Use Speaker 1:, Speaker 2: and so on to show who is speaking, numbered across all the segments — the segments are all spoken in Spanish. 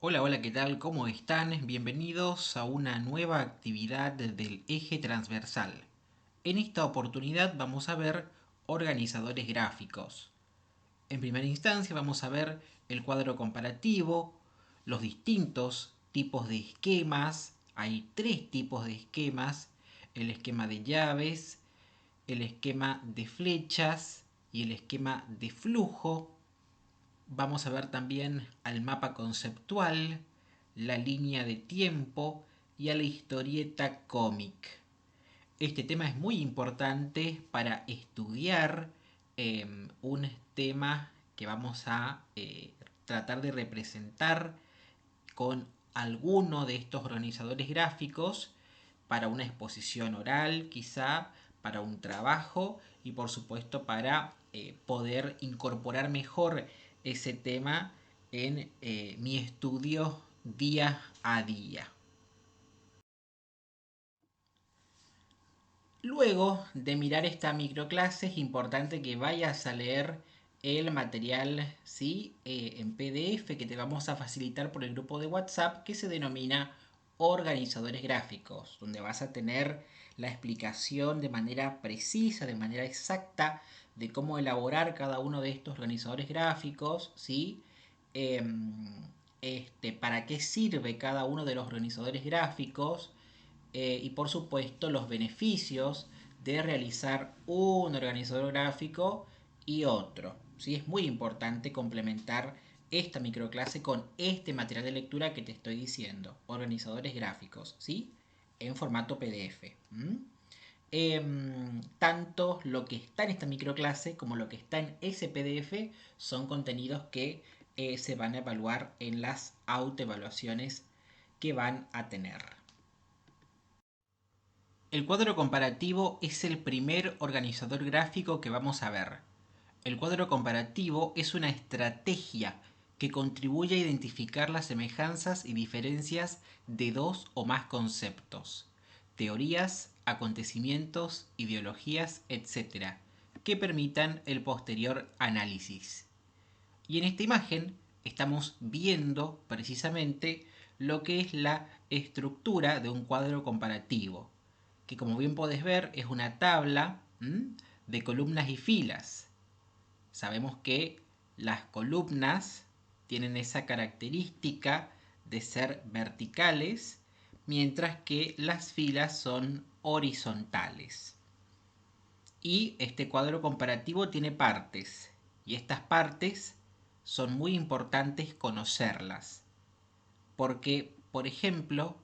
Speaker 1: Hola, hola, ¿qué tal? ¿Cómo están? Bienvenidos a una nueva actividad del eje transversal. En esta oportunidad vamos a ver organizadores gráficos. En primera instancia vamos a ver el cuadro comparativo, los distintos tipos de esquemas. Hay tres tipos de esquemas: el esquema de llaves, el esquema de flechas y el esquema de flujo. Vamos a ver también al mapa conceptual, la línea de tiempo y a la historieta cómic. Este tema es muy importante para estudiar un tema que vamos a tratar de representar con alguno de estos organizadores gráficos para una exposición oral, quizá para un trabajo y por supuesto para poder incorporar mejor ese tema en mi estudio día a día. Luego de mirar esta microclase es importante que vayas a leer el material, ¿sí? En PDF que te vamos a facilitar por el grupo de WhatsApp que se denomina organizadores gráficos, donde vas a tener la explicación de manera precisa, de manera exacta, de cómo elaborar cada uno de estos organizadores gráficos, ¿sí? Para qué sirve cada uno de los organizadores gráficos, y por supuesto los beneficios de realizar un organizador gráfico y otro. ¿Sí? Es muy importante complementar esta microclase con este material de lectura que te estoy diciendo, organizadores gráficos, ¿sí? En formato PDF. Tanto lo que está en esta microclase como lo que está en ese PDF son contenidos que se van a evaluar en las autoevaluaciones que van a tener. El cuadro comparativo es el primer organizador gráfico que vamos a ver. El cuadro comparativo es una estrategia que contribuye a identificar las semejanzas y diferencias de dos o más conceptos, teorías, acontecimientos, ideologías, etc., que permitan el posterior análisis. Y en esta imagen estamos viendo precisamente lo que es la estructura de un cuadro comparativo, que como bien podés ver es una tabla de columnas y filas. Sabemos que las columnas tienen esa característica de ser verticales, mientras que las filas son horizontales. Y este cuadro comparativo tiene partes, y estas partes son muy importantes conocerlas, porque, por ejemplo,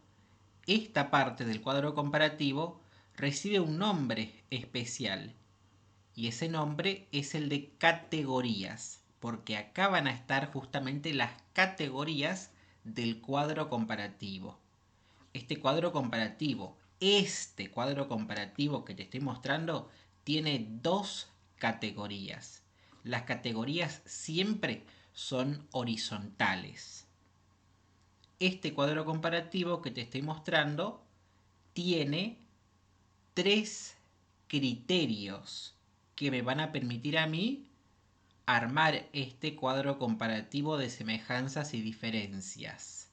Speaker 1: esta parte del cuadro comparativo recibe un nombre especial, y ese nombre es el de categorías, porque acá van a estar justamente las categorías del cuadro comparativo. Este cuadro comparativo que te estoy mostrando tiene dos categorías. Las categorías siempre son horizontales. Este cuadro comparativo que te estoy mostrando tiene tres criterios que me van a permitir a mí armar este cuadro comparativo de semejanzas y diferencias.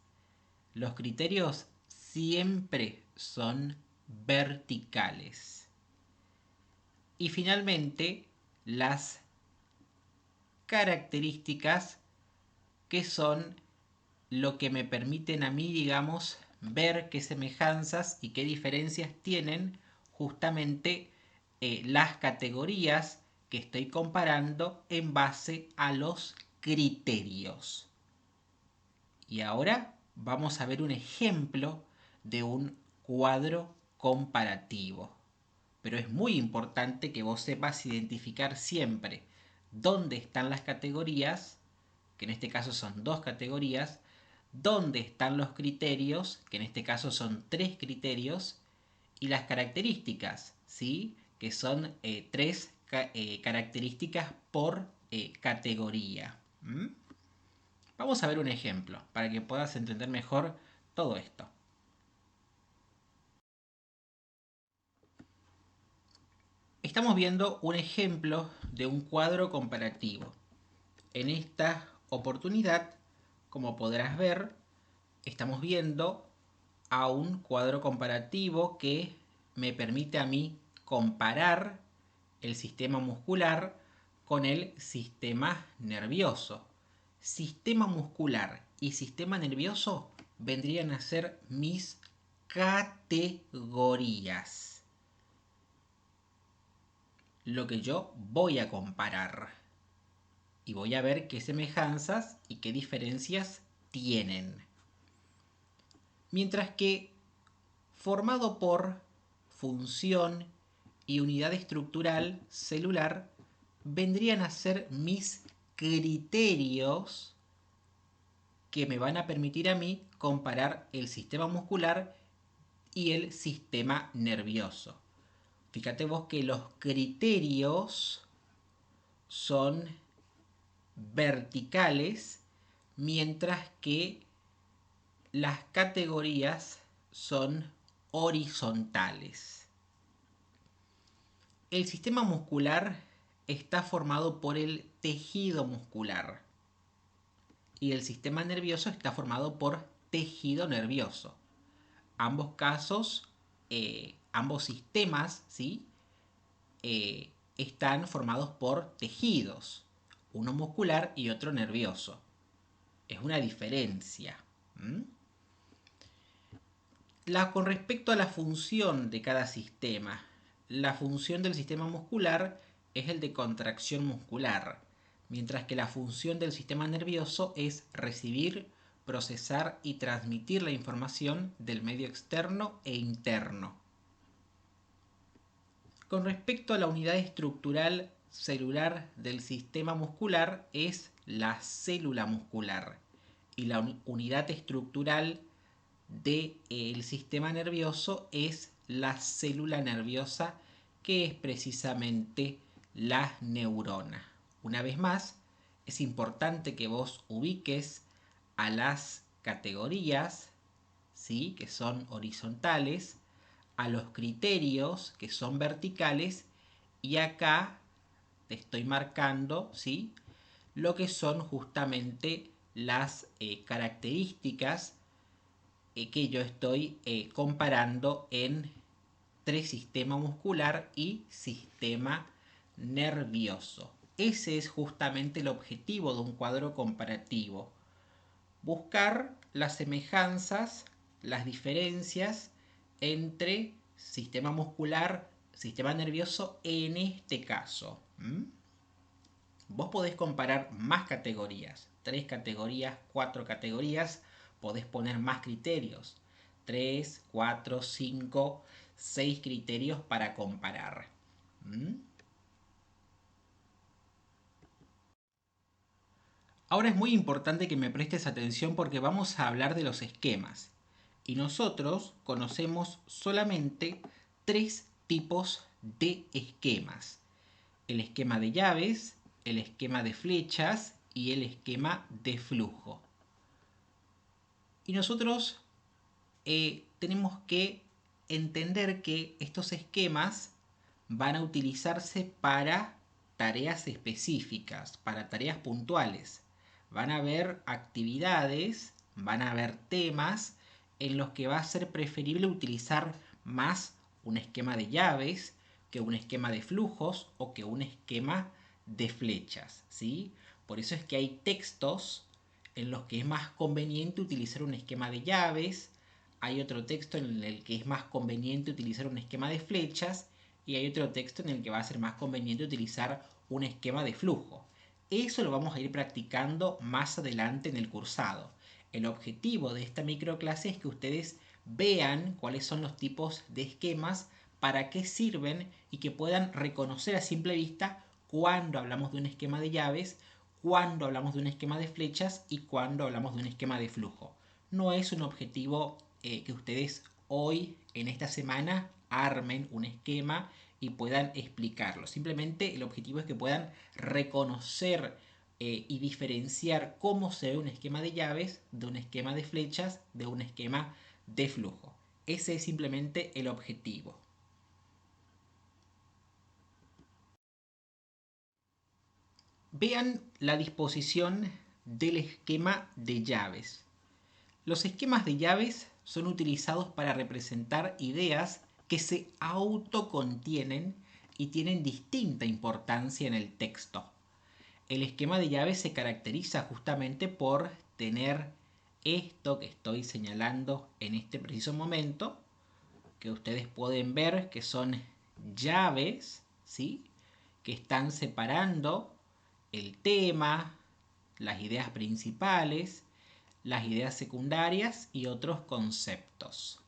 Speaker 1: Los criterios siempre son verticales. Y finalmente, las características que son lo que me permiten a mí, digamos, ver qué semejanzas y qué diferencias tienen justamente las categorías que estoy comparando en base a los criterios. Y ahora vamos a ver un ejemplo de un cuadro comparativo. Pero es muy importante que vos sepas identificar siempre dónde están las categorías, que en este caso son dos categorías, dónde están los criterios, que en este caso son tres criterios, y las características, ¿sí? Que son tres características por categoría. Vamos a ver un ejemplo para que puedas entender mejor todo esto. Estamos viendo un ejemplo de un cuadro comparativo. En esta oportunidad, como podrás ver, estamos viendo a un cuadro comparativo que me permite a mí comparar el sistema muscular con el sistema nervioso. Sistema muscular y sistema nervioso vendrían a ser mis categorías. Lo que yo voy a comparar. Y voy a ver qué semejanzas y qué diferencias tienen. Mientras que formado por función y unidad estructural celular vendrían a ser mis criterios que me van a permitir a mí comparar el sistema muscular y el sistema nervioso. Fíjate vos que los criterios son verticales, mientras que las categorías son horizontales. El sistema muscular está formado por el tejido muscular y el sistema nervioso está formado por tejido nervioso. Ambos casos, ambos sistemas, ¿sí? Están formados por tejidos, uno muscular y otro nervioso. Es una diferencia. Con respecto a la función de cada sistema, la función del sistema muscular es el de contracción muscular, mientras que la función del sistema nervioso es recibir, procesar y transmitir la información del medio externo e interno. Con respecto a la unidad estructural celular del sistema muscular es la célula muscular y la unidad estructural del sistema nervioso es la célula nerviosa, que es precisamente la neurona. Una vez más, es importante que vos ubiques a las categorías, ¿sí?, que son horizontales, a los criterios, que son verticales, y acá te estoy marcando, ¿sí?, lo que son justamente las características que yo estoy comparando entre sistema muscular y sistema nervioso. Ese es justamente el objetivo de un cuadro comparativo. Buscar las semejanzas, las diferencias entre sistema muscular, sistema nervioso en este caso. Vos podés comparar más categorías, 3 categorías, 4 categorías, podés poner más criterios, 3, 4, 5, 6 criterios para comparar. Ahora es muy importante que me prestes atención porque vamos a hablar de los esquemas. Y nosotros conocemos solamente 3 tipos de esquemas. El esquema de llaves, el esquema de flechas y el esquema de flujo. Y nosotros tenemos que entender que estos esquemas van a utilizarse para tareas específicas, para tareas puntuales. Van a haber actividades, van a haber temas en los que va a ser preferible utilizar más un esquema de llaves que un esquema de flujos o que un esquema de flechas, ¿sí? Por eso es que hay textos en los que es más conveniente utilizar un esquema de llaves, hay otro texto en el que es más conveniente utilizar un esquema de flechas y hay otro texto en el que va a ser más conveniente utilizar un esquema de flujo. Eso lo vamos a ir practicando más adelante en el cursado. El objetivo de esta microclase es que ustedes vean cuáles son los tipos de esquemas, para qué sirven y que puedan reconocer a simple vista cuando hablamos de un esquema de llaves, cuando hablamos de un esquema de flechas y cuando hablamos de un esquema de flujo. No es un objetivo que ustedes hoy, en esta semana, armen un esquema y puedan explicarlo. Simplemente el objetivo es que puedan reconocer y diferenciar cómo se ve un esquema de llaves de un esquema de flechas de un esquema de flujo. Ese es simplemente el objetivo. Vean la disposición del esquema de llaves. Los esquemas de llaves son utilizados para representar ideas que se autocontienen y tienen distinta importancia en el texto. El esquema de llaves se caracteriza justamente por tener esto que estoy señalando en este preciso momento, que ustedes pueden ver que son llaves, ¿sí?, que están separando el tema, las ideas principales, las ideas secundarias y otros conceptos.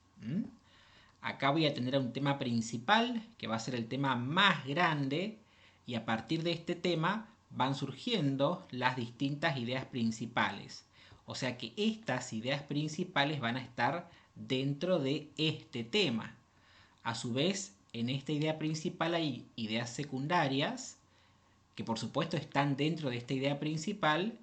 Speaker 1: Acá voy a tener un tema principal, que va a ser el tema más grande, y a partir de este tema van surgiendo las distintas ideas principales. O sea que estas ideas principales van a estar dentro de este tema. A su vez, en esta idea principal hay ideas secundarias, que por supuesto están dentro de esta idea principal,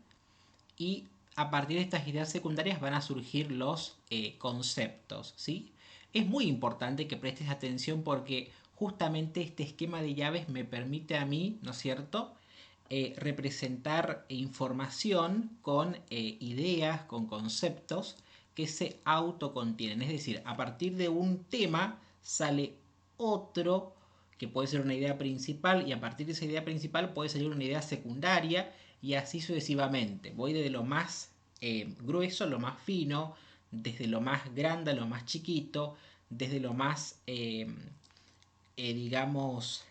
Speaker 1: y a partir de estas ideas secundarias van a surgir los conceptos, ¿sí? Es muy importante que prestes atención porque justamente este esquema de llaves me permite a mí, ¿no es cierto?, representar información con ideas, con conceptos que se autocontienen. Es decir, a partir de un tema sale otro que puede ser una idea principal, y a partir de esa idea principal puede salir una idea secundaria, y así sucesivamente. Voy desde lo más grueso a lo más fino, desde lo más grande a lo más chiquito, desde lo más, digamos,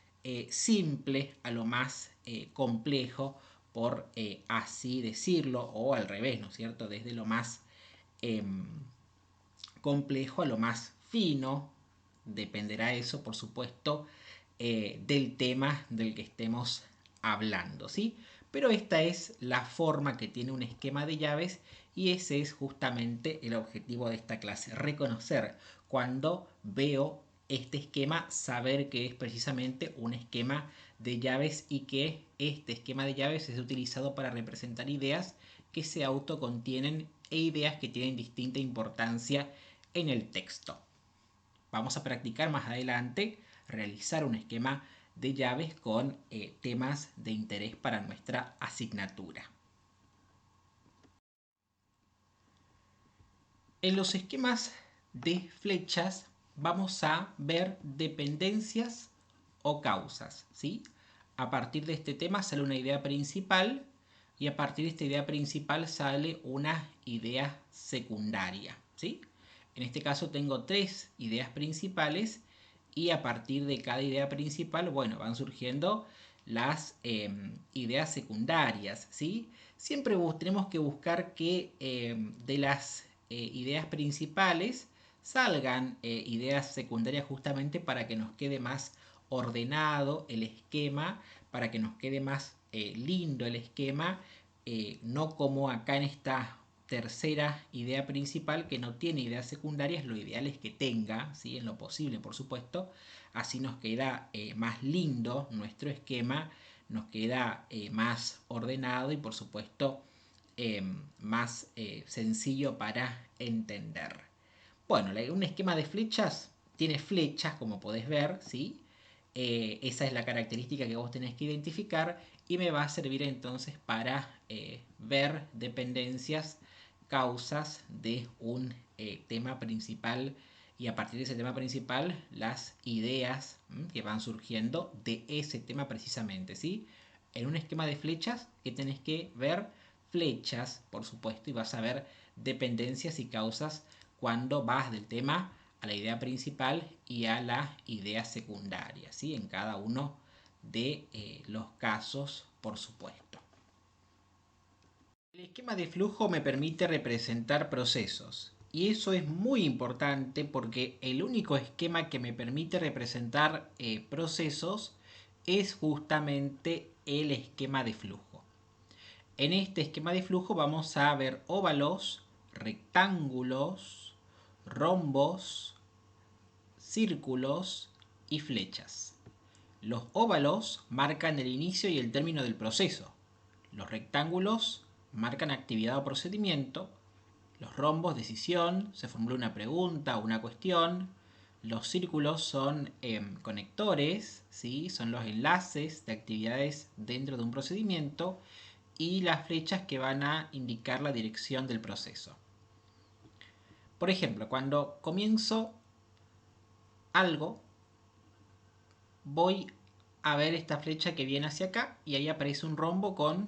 Speaker 1: simple a lo más complejo, por así decirlo, o al revés, ¿no es cierto? Desde lo más complejo a lo más fino, dependerá eso, por supuesto, del tema del que estemos hablando, ¿sí? Pero esta es la forma que tiene un esquema de llaves, y ese es justamente el objetivo de esta clase: reconocer cuando veo este esquema, saber que es precisamente un esquema de llaves y que este esquema de llaves es utilizado para representar ideas que se autocontienen e ideas que tienen distinta importancia en el texto. Vamos a practicar más adelante realizar un esquema de llaves con temas de interés para nuestra asignatura. En los esquemas de flechas vamos a ver dependencias o causas, ¿sí? A partir de este tema sale una idea principal, y a partir de esta idea principal sale una idea secundaria, ¿sí? En este caso tengo tres ideas principales, y a partir de cada idea principal, bueno, van surgiendo las ideas secundarias, ¿sí? Siempre tenemos que buscar que de las ideas principales salgan ideas secundarias, justamente para que nos quede más ordenado el esquema, para que nos quede más lindo el esquema, no como acá en esta tercera idea principal que no tiene ideas secundarias. Lo ideal es que tenga, ¿sí?, en lo posible, por supuesto. Así nos queda más lindo nuestro esquema, nos queda más ordenado y por supuesto más sencillo para entender. Bueno, un esquema de flechas tiene flechas, como podés ver, ¿sí? Esa es la característica que vos tenés que identificar, y me va a servir entonces para ver dependencias, causas de un tema principal, y a partir de ese tema principal las ideas que van surgiendo de ese tema precisamente, ¿sí? En un esquema de flechas que tenés que ver flechas, por supuesto, y vas a ver dependencias y causas cuando vas del tema a la idea principal y a la idea secundaria, ¿sí?, en cada uno de los casos, por supuesto. El esquema de flujo me permite representar procesos, y eso es muy importante porque el único esquema que me permite representar procesos es justamente el esquema de flujo. En este esquema de flujo vamos a ver óvalos, rectángulos, rombos, círculos y flechas. Los óvalos marcan el inicio y el término del proceso. Los rectángulos marcan actividad o procedimiento. Los rombos, decisión, se formula una pregunta o una cuestión. Los círculos son conectores, ¿sí?, son los enlaces de actividades dentro de un procedimiento. Y las flechas que van a indicar la dirección del proceso. Por ejemplo, cuando comienzo algo, voy a ver esta flecha que viene hacia acá y ahí aparece un rombo con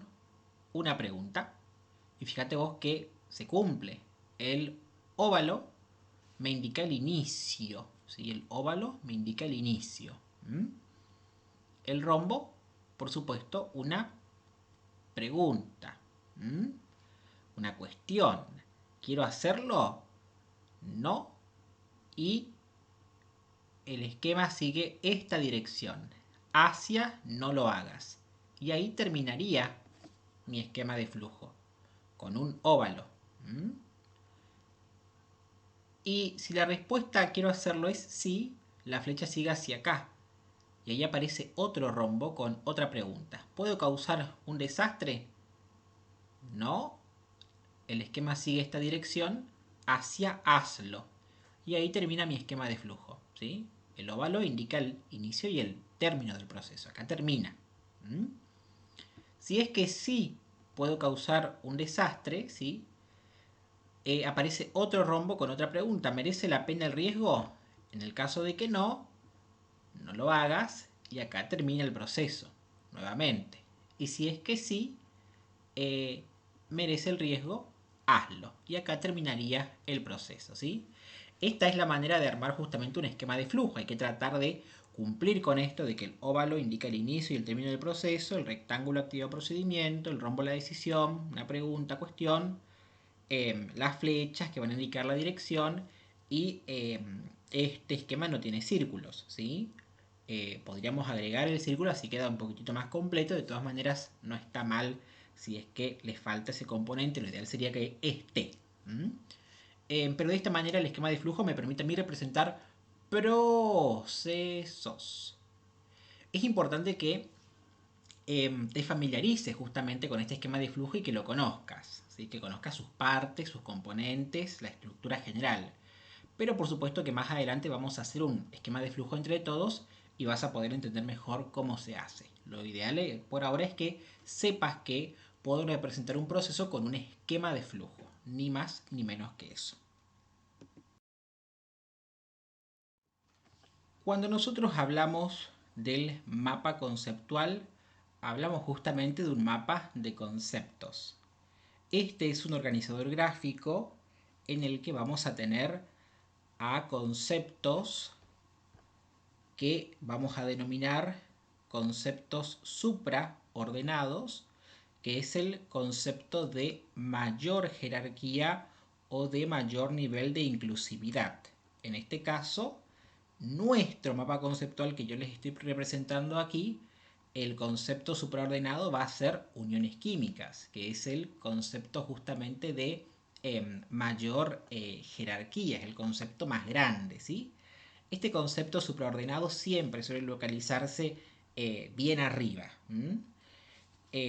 Speaker 1: una pregunta. Y fíjate vos que se cumple. El óvalo me indica el inicio. ¿Sí? El óvalo me indica el inicio. El rombo, por supuesto, una pregunta. Una cuestión. ¿Quiero hacerlo? No. Y el esquema sigue esta dirección. Hacia no lo hagas. Y ahí terminaría mi esquema de flujo. Con un óvalo. Y si la respuesta quiero hacerlo es sí, la flecha sigue hacia acá. Y ahí aparece otro rombo con otra pregunta. ¿Puedo causar un desastre? No. El esquema sigue esta dirección. Hacia hazlo. Y ahí termina mi esquema de flujo. ¿Sí? El óvalo indica el inicio y el término del proceso. Acá termina. Si es que sí puedo causar un desastre, ¿sí? Aparece otro rombo con otra pregunta. ¿Merece la pena el riesgo? En el caso de que no, no lo hagas y acá termina el proceso nuevamente. Y si es que sí, merece el riesgo, hazlo. Y acá terminaría el proceso, ¿sí? Esta es la manera de armar justamente un esquema de flujo. Hay que tratar de cumplir con esto de que el óvalo indica el inicio y el término del proceso, el rectángulo activa procedimiento, el rombo la decisión, una pregunta, cuestión, las flechas que van a indicar la dirección y este esquema no tiene círculos, ¿sí? Podríamos agregar el círculo así queda un poquitito más completo. De todas maneras no está mal si es que le falta ese componente. Lo ideal sería que esté. Pero de esta manera el esquema de flujo me permite a mí representar procesos. Es importante que te familiarices justamente con este esquema de flujo y que lo conozcas, ¿sí? Que conozcas sus partes, sus componentes, la estructura general. Pero por supuesto que más adelante vamos a hacer un esquema de flujo entre todos y vas a poder entender mejor cómo se hace. Lo ideal por ahora es que sepas que puedo representar un proceso con un esquema de flujo, ni más ni menos que eso. Cuando nosotros hablamos del mapa conceptual, hablamos justamente de un mapa de conceptos. Este es un organizador gráfico en el que vamos a tener a conceptos que vamos a denominar conceptos supraordenados, que es el concepto de mayor jerarquía o de mayor nivel de inclusividad. En este caso, nuestro mapa conceptual que yo les estoy representando aquí, el concepto supraordenado va a ser uniones químicas, que es el concepto justamente de mayor jerarquía, es el concepto más grande, ¿sí? Este concepto supraordenado siempre suele localizarse bien arriba.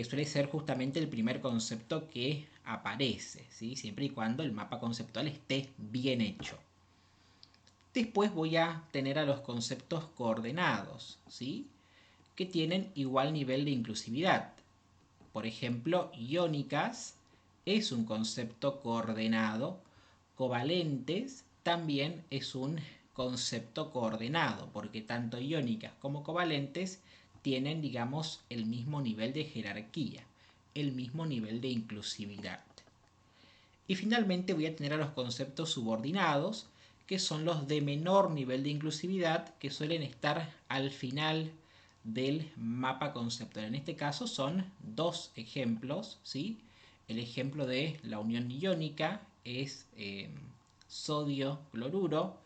Speaker 1: Suele ser justamente el primer concepto que aparece, ¿sí? Siempre y cuando el mapa conceptual esté bien hecho. Después voy a tener a los conceptos coordenados, ¿sí? Que tienen igual nivel de inclusividad. Por ejemplo, iónicas es un concepto coordenado. Covalentes también es un concepto coordenado, porque tanto iónicas como covalentes tienen, digamos, el mismo nivel de jerarquía, el mismo nivel de inclusividad. Y finalmente voy a tener a los conceptos subordinados, que son los de menor nivel de inclusividad, que suelen estar al final del mapa conceptual. En este caso son dos ejemplos, ¿sí? El ejemplo de la unión iónica es sodio cloruro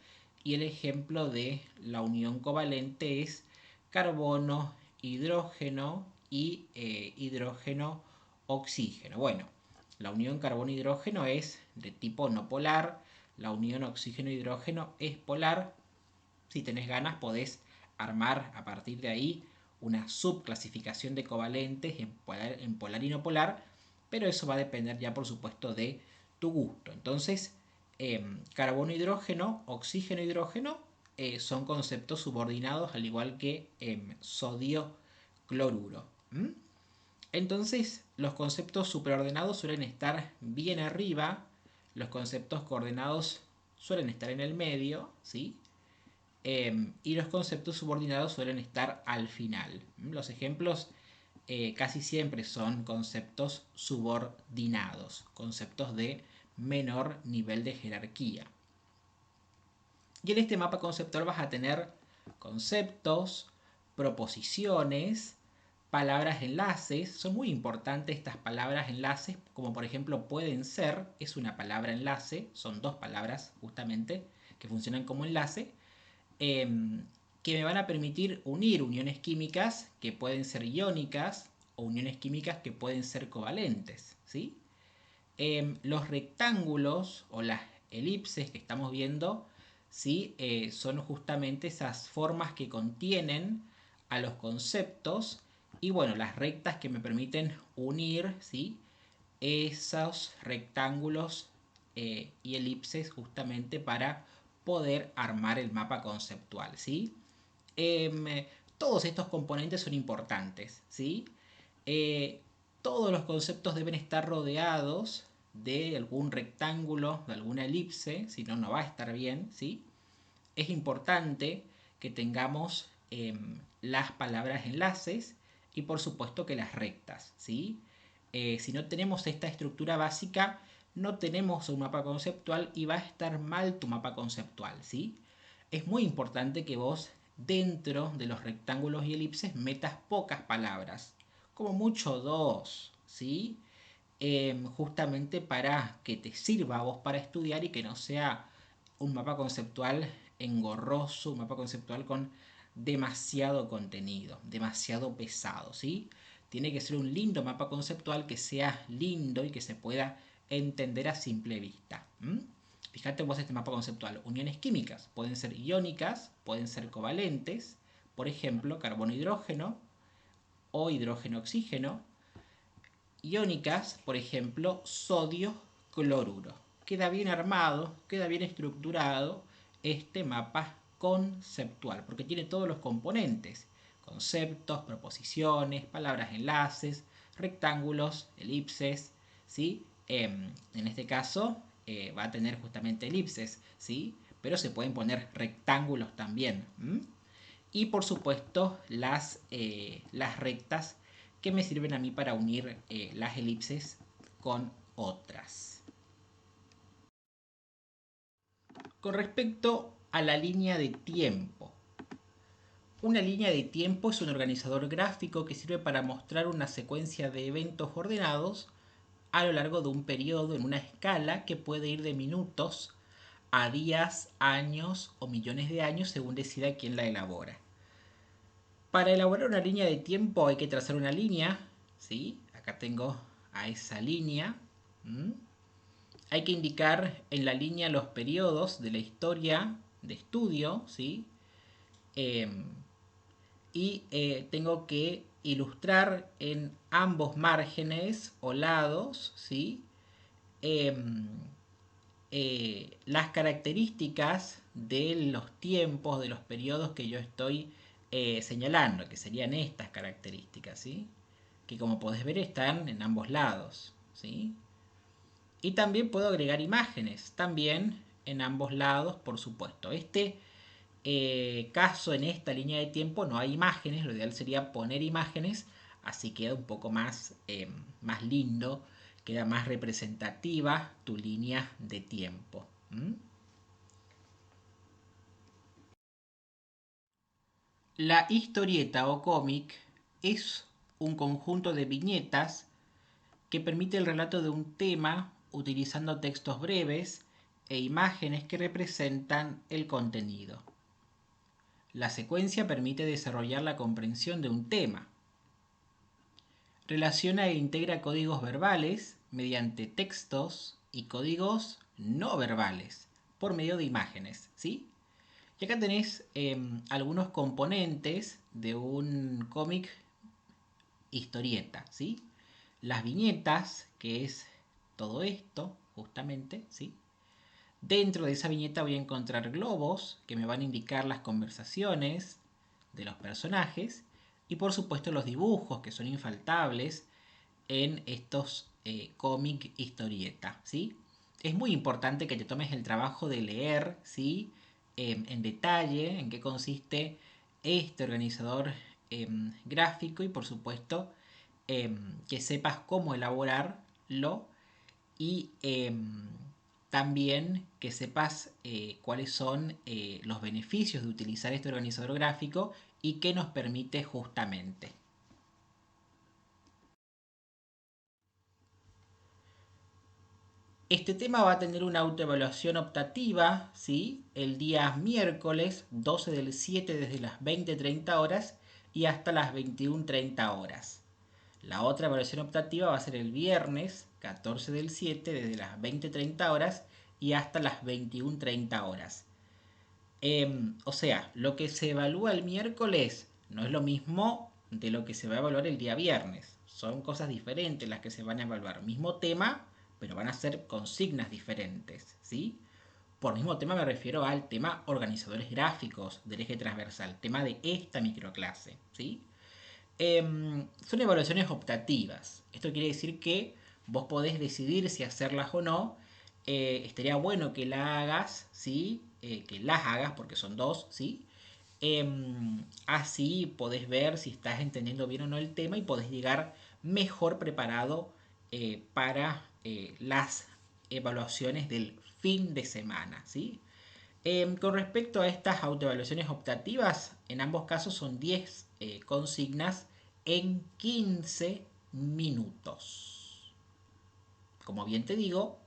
Speaker 1: y el ejemplo de la unión covalente es carbono, hidrógeno y hidrógeno, oxígeno. Bueno, la unión carbono-hidrógeno es de tipo no polar, la unión oxígeno-hidrógeno es polar. Si tenés ganas podés armar a partir de ahí una subclasificación de covalentes en polar y no polar, pero eso va a depender ya por supuesto de tu gusto. Entonces, carbono-hidrógeno, oxígeno-hidrógeno son conceptos subordinados al igual que sodio-cloruro. Entonces, los conceptos superordenados suelen estar bien arriba, los conceptos coordenados suelen estar en el medio, ¿sí? Y los conceptos subordinados suelen estar al final. Los ejemplos casi siempre son conceptos subordinados, conceptos de menor nivel de jerarquía. Y en este mapa conceptual vas a tener conceptos, proposiciones, palabras enlaces. Son muy importantes estas palabras enlaces, como por ejemplo pueden ser, es una palabra enlace, son dos palabras justamente que funcionan como enlace, que me van a permitir unir uniones químicas que pueden ser iónicas o uniones químicas que pueden ser covalentes, ¿sí? Los rectángulos o las elipses que estamos viendo, ¿sí? Son justamente esas formas que contienen a los conceptos, y bueno, las rectas que me permiten unir, ¿sí? Esos rectángulos y elipses justamente para poder armar el mapa conceptual, ¿sí? Todos estos componentes son importantes, ¿sí? Eh, Todos los conceptos deben estar rodeados de algún rectángulo, de alguna elipse, si no, no va a estar bien, ¿sí? Es importante que tengamos las palabras enlaces y por supuesto que las rectas, ¿sí? Si no tenemos esta estructura básica, no tenemos un mapa conceptual y va a estar mal tu mapa conceptual, ¿sí? Es muy importante que vos dentro de los rectángulos y elipses metas pocas palabras, como mucho dos, ¿sí? Justamente para que te sirva a vos para estudiar y que no sea un mapa conceptual engorroso, un mapa conceptual con demasiado contenido, demasiado pesado, ¿sí? Tiene que ser un lindo mapa conceptual que sea lindo y que se pueda entender a simple vista. Fíjate vos este mapa conceptual. Uniones químicas pueden ser iónicas, pueden ser covalentes, por ejemplo, carbono-hidrógeno o hidrógeno-oxígeno. Iónicas, por ejemplo, sodio-cloruro. Queda bien armado, queda bien estructurado este mapa conceptual, porque tiene todos los componentes: conceptos, proposiciones, palabras enlaces, rectángulos, elipses, ¿sí? En este caso va a tener justamente elipses, ¿sí? Pero se pueden poner rectángulos también. Y por supuesto las rectas que me sirven a mí para unir las elipses con otras. Con respecto a la línea de tiempo. Una línea de tiempo es un organizador gráfico que sirve para mostrar una secuencia de eventos ordenados a lo largo de un periodo en una escala que puede ir de minutos a días, años o millones de años según decida quién la elabora. Para elaborar una línea de tiempo hay que trazar una línea, ¿sí? Acá tengo a esa línea. Hay que indicar en la línea los periodos de la historia de estudio, ¿sí? Tengo que ilustrar en ambos márgenes o lados, ¿sí? Las características de los tiempos, de los periodos que yo estoy señalando, que serían estas características, ¿sí? Que como podés ver están en ambos lados, ¿sí? Y también puedo agregar imágenes, también en ambos lados, por supuesto. Caso en esta línea de tiempo no hay imágenes, lo ideal sería poner imágenes, así queda un poco más lindo, queda más representativa tu línea de tiempo. La historieta o cómic es un conjunto de viñetas que permite el relato de un tema utilizando textos breves e imágenes que representan el contenido. La secuencia permite desarrollar la comprensión de un tema. Relaciona e integra códigos verbales mediante textos y códigos no verbales por medio de imágenes, ¿sí? Y acá tenés algunos componentes de un cómic historieta, ¿sí? Las viñetas, que es todo esto, justamente, ¿sí? Dentro de esa viñeta voy a encontrar globos que me van a indicar las conversaciones de los personajes y por supuesto los dibujos que son infaltables en estos cómic historieta, ¿sí? es muy importante que te tomes el trabajo de leer, ¿sí? En detalle en qué consiste este organizador gráfico y por supuesto que sepas cómo elaborarlo y también que sepas cuáles son los beneficios de utilizar este organizador gráfico y qué nos permite justamente. Este tema va a tener una autoevaluación optativa, ¿sí? El día miércoles 12 del 7 desde las 20:30 horas y hasta las 21:30 horas. La otra evaluación optativa va a ser el viernes 14 del 7 desde las 20:30 horas y hasta las 21:30 horas. O sea, lo que se evalúa el miércoles no es lo mismo de lo que se va a evaluar el día viernes. Son cosas diferentes las que se van a evaluar. Mismo tema, pero van a ser consignas diferentes, ¿sí? Por mismo tema me refiero al tema organizadores gráficos del eje transversal, tema de esta microclase, ¿sí? Son evaluaciones optativas. Esto quiere decir que vos podés decidir si hacerlas o no. Estaría bueno que la hagas, ¿sí? Que las hagas, porque son dos, ¿sí? Así podés ver si estás entendiendo bien o no el tema y podés llegar mejor preparado para las evaluaciones del fin de semana, ¿sí? Con respecto a estas autoevaluaciones optativas, en ambos casos son 10 consignas en 15 minutos. Como bien te digo,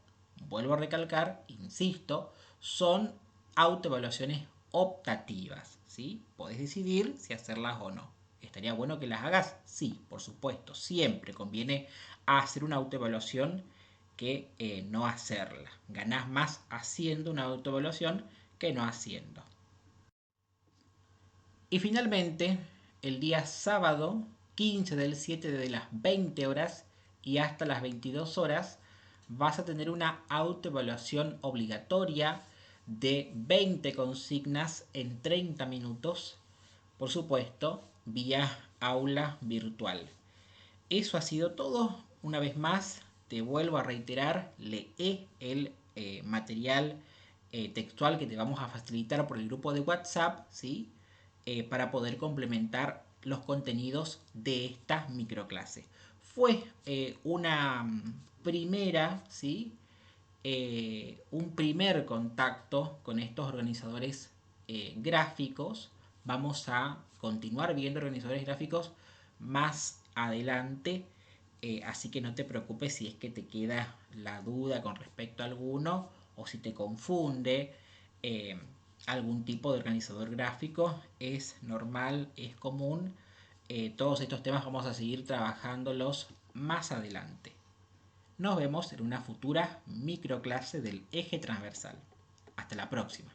Speaker 1: vuelvo a recalcar, insisto, son autoevaluaciones optativas, ¿sí? Podés decidir si hacerlas o no. ¿Estaría bueno que las hagas? Sí, por supuesto. Siempre conviene hacer una autoevaluación que no hacerla. Ganás más haciendo una autoevaluación que no haciendo. Y finalmente, el día sábado 15 del 7 de las 20 horas y hasta las 22 horas vas a tener una autoevaluación obligatoria de 20 consignas en 30 minutos, por supuesto, vía aula virtual. Eso ha sido todo. Una vez más, te vuelvo a reiterar, lee el material textual que te vamos a facilitar por el grupo de WhatsApp, ¿sí? Para poder complementar los contenidos de esta microclase. Fue una primera, ¿sí? Un primer contacto con estos organizadores gráficos. Vamos a continuar viendo organizadores gráficos más adelante, así que no te preocupes si es que te queda la duda con respecto a alguno o si te confunde eh, algún tipo de organizador gráfico. Es normal, es común. Todos estos temas vamos a seguir trabajándolos más adelante. Nos vemos en una futura microclase del eje transversal. Hasta la próxima.